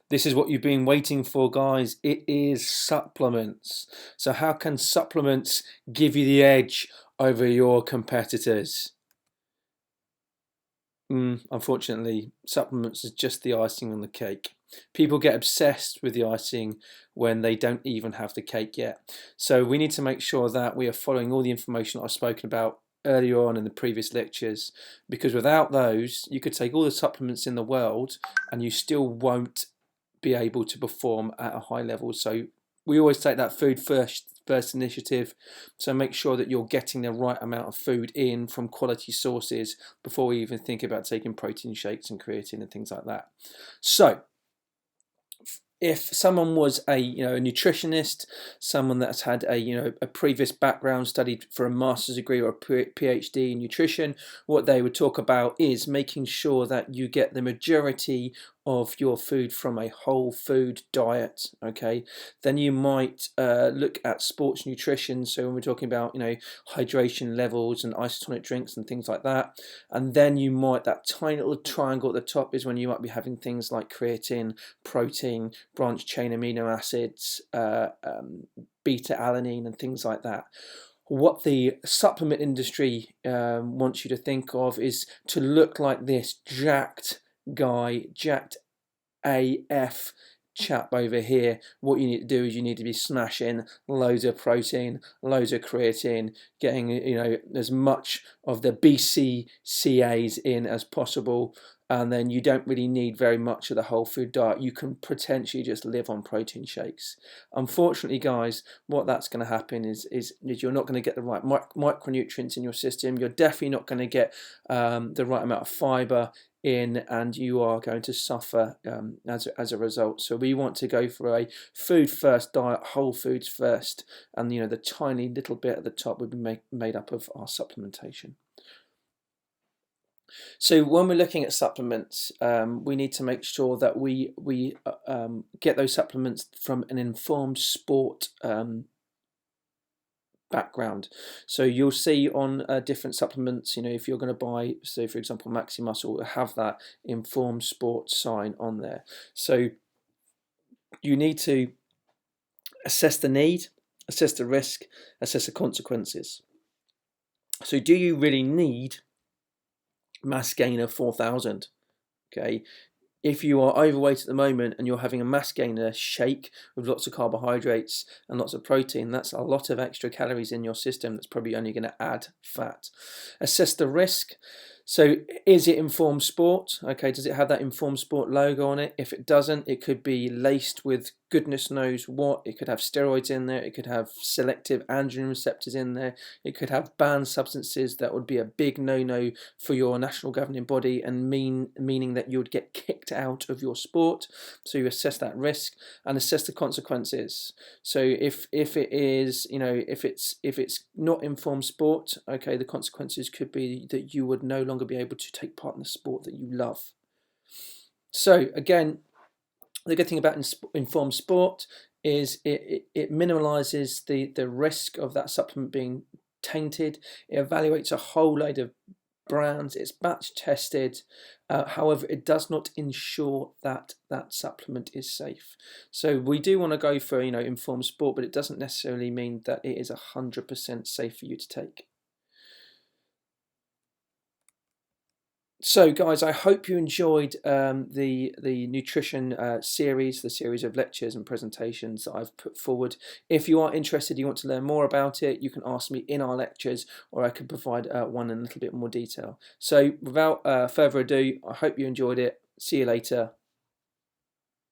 This is what you've been waiting for, guys. It is supplements. So how can supplements give you the edge over your competitors? Unfortunately, supplements is just the icing on the cake. People get obsessed with the icing when they don't even have the cake yet. So we need to make sure that we are following all the information I've spoken about earlier on in the previous lectures, because without those, you could take all the supplements in the world and you still won't be able to perform at a high level. So we always take that food first initiative. So make sure that you're getting the right amount of food in from quality sources before we even think about taking protein shakes and creatine and things like that. So if someone was a a nutritionist, someone that's had a previous background, studied for a master's degree or a PhD in nutrition, what they would talk about is making sure that you get the majority of your food from a whole food diet. Okay, then you might look at sports nutrition. So when we're talking about hydration levels and isotonic drinks and things like that, and then you might, that tiny little triangle at the top is when you might be having things like creatine, protein, branched chain amino acids, beta alanine and things like that. What the supplement industry wants you to think of is to look like this jacked guy, jacked AF chap over here. What you need to do is you need to be smashing loads of protein, loads of creatine, getting as much of the BCCAs in as possible, and then you don't really need very much of the whole food diet. You can potentially just live on protein shakes. Unfortunately, guys, what that's going to happen is you're not going to get the right micronutrients in your system. You're definitely not going to get the right amount of fiber in, and you are going to suffer as a result. So we want to go for a food first diet, whole foods first, and the tiny little bit at the top would be made up of our supplementation. So when we're looking at supplements, we need to make sure that we get those supplements from an informed sport background. So you'll see on different supplements, if you're going to buy, say for example, Maxi Muscle, will have that informed sport sign on there. So you need to assess the need, assess the risk, assess the consequences. So do you really need Mass Gainer 4000? Okay, if you are overweight at the moment and you're having a Mass Gainer shake with lots of carbohydrates and lots of protein, that's a lot of extra calories in your system that's probably only going to add fat. Assess the risk. So is it informed sport? Okay, does it have that informed sport logo on it? If it doesn't, it could be laced with goodness knows what. It could have steroids in there. It could have selective androgen receptors in there. It could have banned substances that would be a big no-no for your national governing body and meaning that you would get kicked out of your sport. So you assess that risk and assess the consequences. So if it is, if it's not informed sport, okay, the consequences could be that you would no longer be able to take part in the sport that you love. So again, the good thing about informed sport is it minimalizes the risk of that supplement being tainted. It evaluates a whole load of brands. It's batch tested. However, it does not ensure that that supplement is safe. So we do want to go for informed sport, but it doesn't necessarily mean that it is 100% safe for you to take. So guys, I hope you enjoyed the nutrition series, the series of lectures and presentations that I've put forward. If you are interested, you want to learn more about it, you can ask me in our lectures, or I could provide one in a little bit more detail. So without further ado, I hope you enjoyed it. See you later.